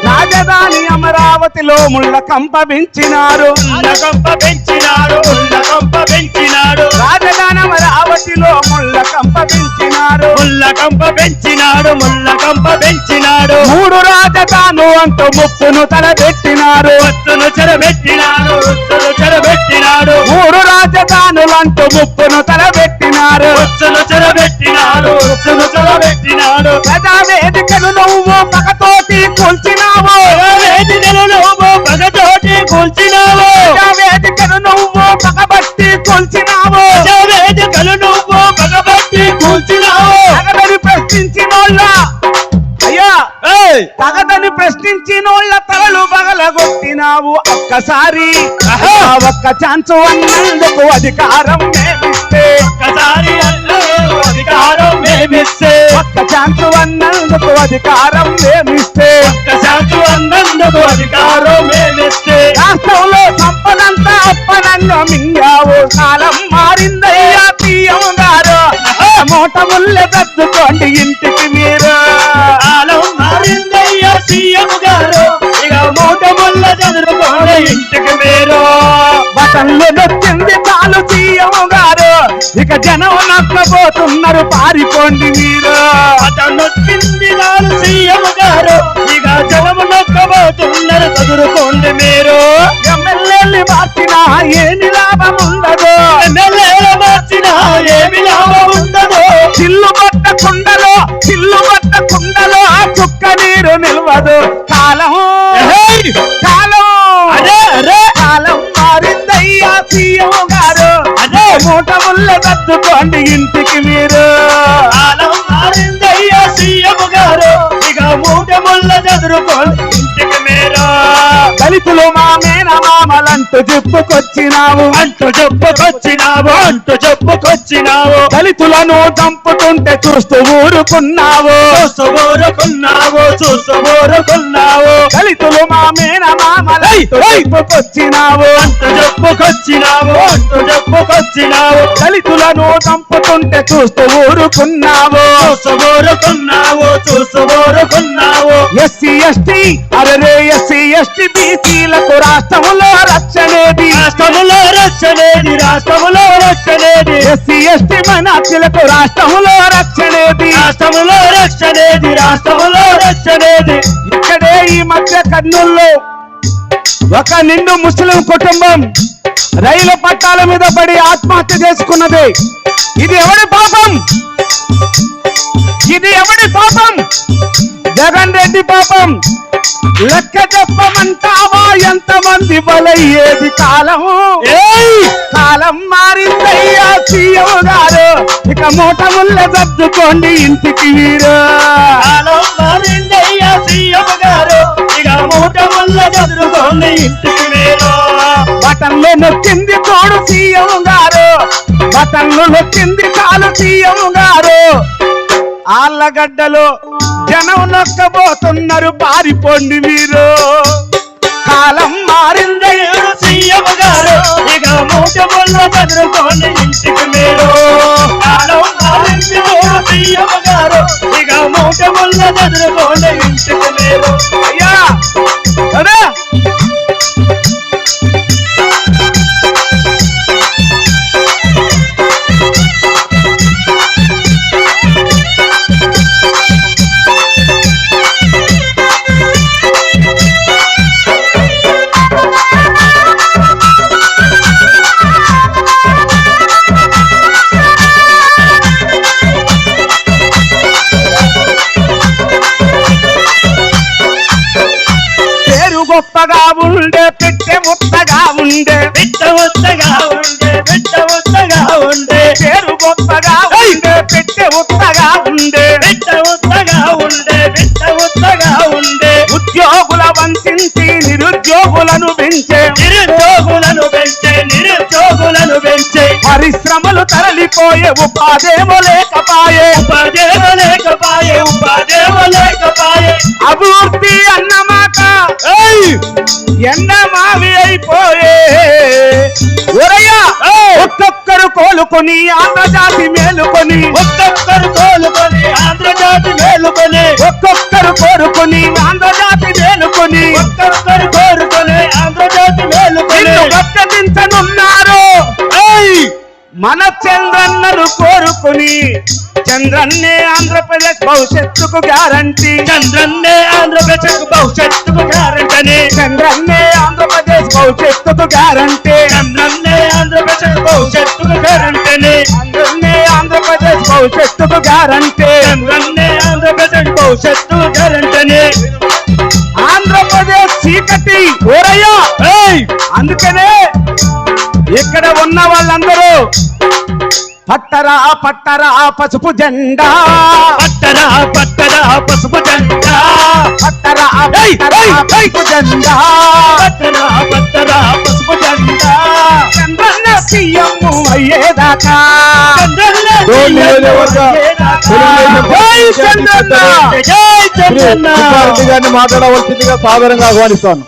రాజధాని అమరావతిలో ముళ్ళ కంప పెంచినారు, రాజధాని అమరావతిలో ముళ్ళ కంప పెంచినాడు, మూడు రాజధాను అంటూ ముప్పును తలబెట్టినారు, మూడు రాజధానులంటూ ముప్పును తలబెట్టినారు, ప్రజావేదికను నువ్వు పగతోటి కూల్చినావు, ప్రజావేదికను నువ్వు పగబట్టి కూల్చినావు, తగదని ప్రశ్నించినోళ్ళ అయ్యా తగదని ప్రశ్నించినోళ్ళ తలలు పగలగొట్టినావు. ఒక్కసారి ఒక్క ఛాన్స్ అన్నందుకు అధికారం మేమిస్తే, ఒక్క ఛాన్స్ అన్నందుకు అధికారం మేమిస్తే, రాష్ట్రంలో సంపదంతా అప్పనంగా మింగావు. కాలం మారిందయ్యా సీఎం గారు, మూట ముళ్ళ దద్దుకోండి ఇంటికి మీరు. కాలం మారిందయ్యా సీఎం గారు, ఇక మూట ముళ్ళ చదువుకోండి ఇంటికి మీరు. బటన్లు నొచ్చింది చాలు సీఎం గారు, ఇక జనం నష్టపోతున్నారు పారిపోండి మీరు. బటన్ నొచ్చింది చాలు సీఎం గారు, ఇక జనం నష్టపోతున్నారు చదువుకోండి మీరు. ఎమ్మెల్యేలు మార్చినా ఏమి లాభం ఉండదు, ఎమ్మెల్యేలు మార్చినా ఏమి లాభం ఉండదు. చిల్లు పట్ట కుండలో చుక్క నీరు నిల్వదు. కాలం మారిందయ్యా సీఎం గారు, మూట ముళ్ళ దద్దుకోండి ఇంటికి మీరు. కాలం మారిందయ్యా సీఎం గారు, ఇక మూట ముళ్ళ చదువుకోండి ఇంటికి మీరు. దళితులు మా మేనమామలంటూ చెప్పుకొచ్చినావు, దళితులను చంపుతుంటే చూస్తూ ఊరుకున్నావు. దళితులు మా మేనమామలంటూ చెప్పుకొచ్చినావు, దళితులను చంపుతుంటే చూస్తూ ఊరుకున్నావు. ఎస్సీ ఎస్టీ అరే ఎస్సీ ఎస్టీ బీసీలకు రాష్ట్రములో రక్షణేది, ఎస్సీ ఎస్టీ మైనార్టీలకు రాష్ట్రములో రక్షణేది. ఇక్కడే ఈ మధ్య కర్నూలులో ఒక నిండు ముస్లిం కుటుంబం రైలు పట్టాల మీద పడి ఆత్మహత్య చేసుకున్నది. ఇది ఎవడి పాపం? జగన్ రెడ్డి పాపం. లెక్క చెప్పమంటావా ఎంతమంది బలయ్యేది? కాలం మారిందయ్యా సీఎం గారు, ఇక మూట ముళ్ళ దద్దుకోండి ఇంటికి మీరు. కాలం మారిందయ్యా సీఎం గారు, ఇక మూట ముళ్ళ చదువుకోండి ఇంటికి మీరు. బటన్లు నొక్కింది తోడు సీఎం గారు, బటన్లు నొక్కింది చాలు సీఎం గారు. ఆళ్ళగడ్డలో జనం నొక్కబోతున్నారు పారిపోండి మీరు. కాలం మారిందయ్యా సీఎం గారు, ఇక మూట ముళ్ళ చదువుకోండి ఇంటికి మీరు. కాలం మారింది సీఎం గారు, ఇక మూట ముళ్ళ చదువుకోండి ఇంటికి మీరు. అయ్యా గొప్పగా ఉండే పెట్టె ముత్తగా ఉండే, పేరు గొప్పగా ఉండే పెట్టె ఉత్తగా ఉండే, ఉద్యోగుల వంచించి నిరుద్యోగులను పెంచే, పరిశ్రమలు తరలిపోయే ఉపాధేమో లేకపాయే, అభివృద్ధి అన్నమాట ఎండమావి అయిపోయే. ఒక్కొక్కరు కోలుకొని ఆంధ్రజాతి మేలుకొని, ఒక్కొక్కరు కోలుకొని కోరుకుని ఆంధ్రజాతి మేలుకొని ఒక్కొక్కరు కోరుకొని ఆంధ్రజాతి మేలుకొని నిన్ను గద్దెదించనున్నారు. మన చంద్రన్నను కోరుకుని చంద్రన్నే ఆంధ్రప్రదేశ్ భవిష్యత్తుకు గ్యారంటీ. చంద్రన్నే ఆంధ్రప్రదేశ్ భవిష్యత్తుకు గ్యారంటీ. చంద్రన్నే ఆంధ్రప్రదేశ్ భవిష్యత్తుకు గ్యారంటీ. చంద్రన్నే ఆంధ్రప్రదేశ్ భవిష్యత్తుకు గ్యారంటీ. చంద్రన్నే ఆంధ్రప్రదేశ్ భవిష్యత్తుకు గ్యారంటీ. చంద్రన్నే ఆంధ్రప్రదేశ్ భవిష్యత్తుకు గ్యారంటీ. ఆంధ్రప్రదేశ్ చీకటి ఓరయ్యా. అందుకనే ఇక్కడ ఉన్న వాళ్ళందరూ పట్టరా పట్టరా పసుపు జెండా, పట్టరా పట్టరా పసుపు జెండా, పట్టరా పట్టరా పసుపు జెండా, పట్టరా పట్టరా పసుపు జెండా. చంద్రన్న సీఎం అయ్యేదాకా, చంద్రన్న జై చంద్రన్న. జై చంద్రన్న. గారిని మాట్లాడవలసిందిగా సాదరంగా ఆహ్వానిస్తాను.